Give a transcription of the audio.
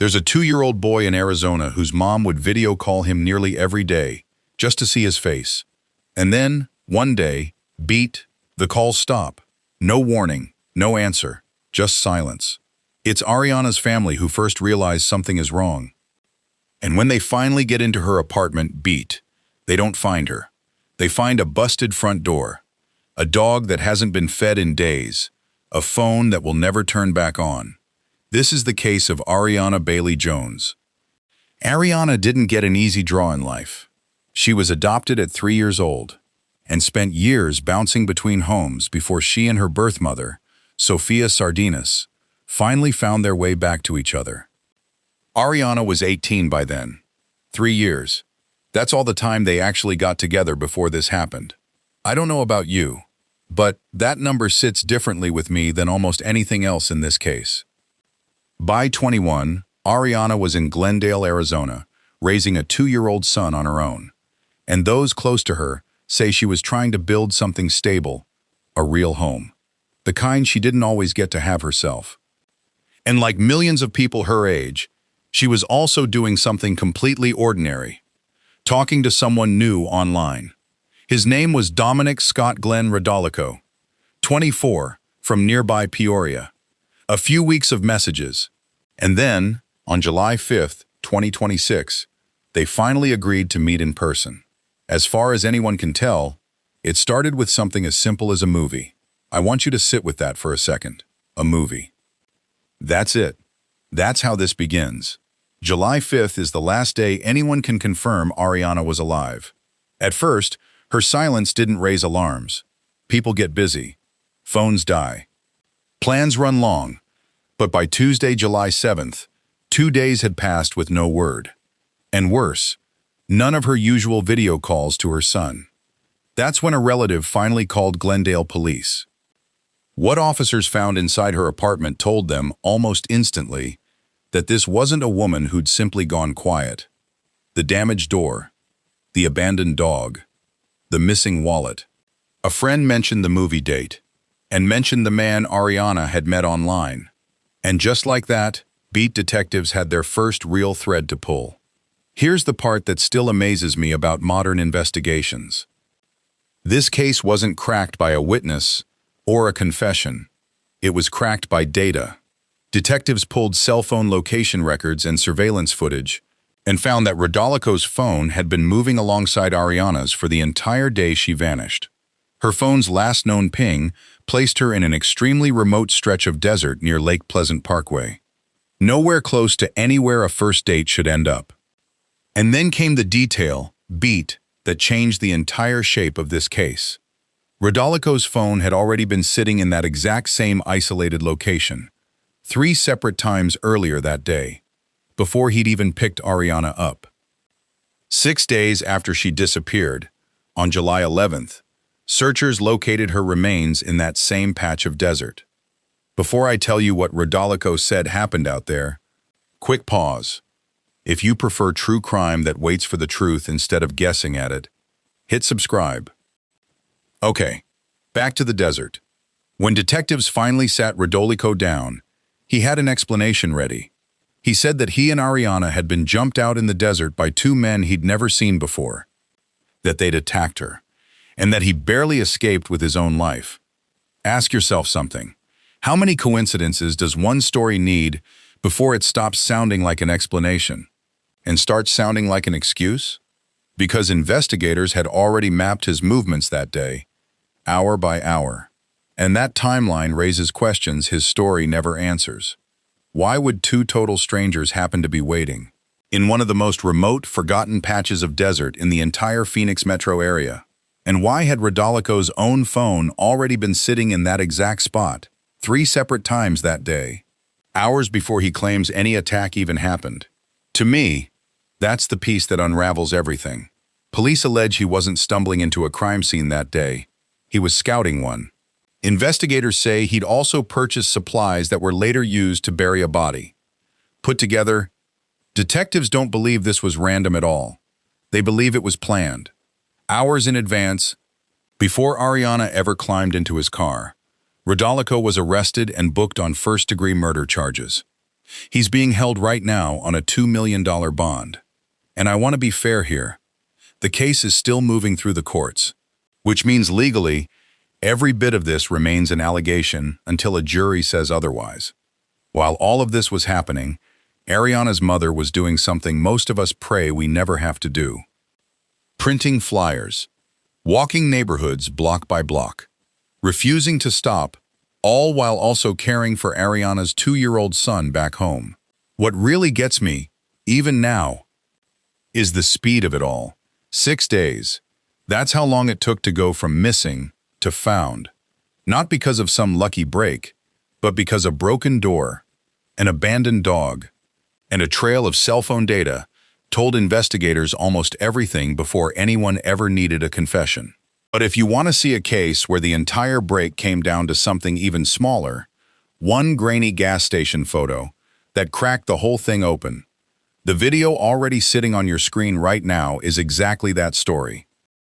There's a 2-year-old boy in Arizona whose mom would video call him nearly every day just to see his face. And then, one day, beat, the calls stop. No warning, no answer, just silence. It's Arianna's family who first realize something is wrong. And when they finally get into her apartment, beat, they don't find her. They find a busted front door, a dog that hasn't been fed in days, a phone that will never turn back on. This is the case of Arianna Bailey Jones. Arianna didn't get an easy draw in life. She was adopted at 3 years old and spent years bouncing between homes before she and her birth mother, Sophia Sardinas, finally found their way back to each other. Arianna was 18 by then. 3 years. That's all the time they actually got together before this happened. I don't know about you, but that number sits differently with me than almost anything else in this case. By 21, Arianna was in Glendale, Arizona, raising a 2-year-old son on her own. And those close to her say she was trying to build something stable, a real home, the kind she didn't always get to have herself. And like millions of people her age, she was also doing something completely ordinary, talking to someone new online. His name was Dominic Scott Glenn Rodolico, 24, from nearby Peoria. A few weeks of messages, and then, on July 5th, 2026, they finally agreed to meet in person. As far as anyone can tell, it started with something as simple as a movie. I want you to sit with that for a second. A movie. That's it. That's how this begins. July 5th is the last day anyone can confirm Arianna was alive. At first, her silence didn't raise alarms. People get busy. Phones die. Plans run long. But by Tuesday, July 7th, 2 days had passed with no word. And worse, none of her usual video calls to her son. That's when a relative finally called Glendale police. What officers found inside her apartment told them, almost instantly, that this wasn't a woman who'd simply gone quiet. The damaged door, the abandoned dog, the missing wallet. A friend mentioned the movie date, and mentioned the man Arianna had met online. And just like that, beat detectives had their first real thread to pull. Here's the part that still amazes me about modern investigations. This case wasn't cracked by a witness or a confession. It was cracked by data. Detectives pulled cell phone location records and surveillance footage and found that Rodolico's phone had been moving alongside Arianna's for the entire day she vanished. Her phone's last known ping placed her in an extremely remote stretch of desert near Lake Pleasant Parkway. Nowhere close to anywhere a first date should end up. And then came the detail, beat, that changed the entire shape of this case. Rodolico's phone had already been sitting in that exact same isolated location, 3 separate times earlier that day, before he'd even picked Arianna up. 6 days after she disappeared, on July 11th, searchers located her remains in that same patch of desert. Before I tell you what Rodolico said happened out there, quick pause. If you prefer true crime that waits for the truth instead of guessing at it, hit subscribe. Okay, back to the desert. When detectives finally sat Rodolico down, he had an explanation ready. He said that he and Arianna had been jumped out in the desert by 2 men he'd never seen before, that they'd attacked her, and that he barely escaped with his own life. Ask yourself something. How many coincidences does one story need before it stops sounding like an explanation and starts sounding like an excuse? Because investigators had already mapped his movements that day, hour by hour. And that timeline raises questions his story never answers. Why would 2 total strangers happen to be waiting in one of the most remote, forgotten patches of desert in the entire Phoenix metro area? And why had Rodolico's own phone already been sitting in that exact spot 3 separate times that day, hours before he claims any attack even happened? To me, that's the piece that unravels everything. Police allege he wasn't stumbling into a crime scene that day. He was scouting one. Investigators say he'd also purchased supplies that were later used to bury a body. Put together, detectives don't believe this was random at all. They believe it was planned. Hours in advance, before Arianna ever climbed into his car, Rodolico was arrested and booked on first-degree murder charges. He's being held right now on a $2 million bond. And I want to be fair here. The case is still moving through the courts, which means legally, every bit of this remains an allegation until a jury says otherwise. While all of this was happening, Arianna's mother was doing something most of us pray we never have to do. Printing flyers, walking neighborhoods block by block, refusing to stop, all while also caring for Arianna's 2-year-old son back home. What really gets me, even now, is the speed of it all. 6 days. That's how long it took to go from missing to found. Not because of some lucky break, but because a broken door, an abandoned dog, and a trail of cell phone data told investigators almost everything before anyone ever needed a confession. But if you want to see a case where the entire break came down to something even smaller, one grainy gas station photo that cracked the whole thing open, the video already sitting on your screen right now is exactly that story.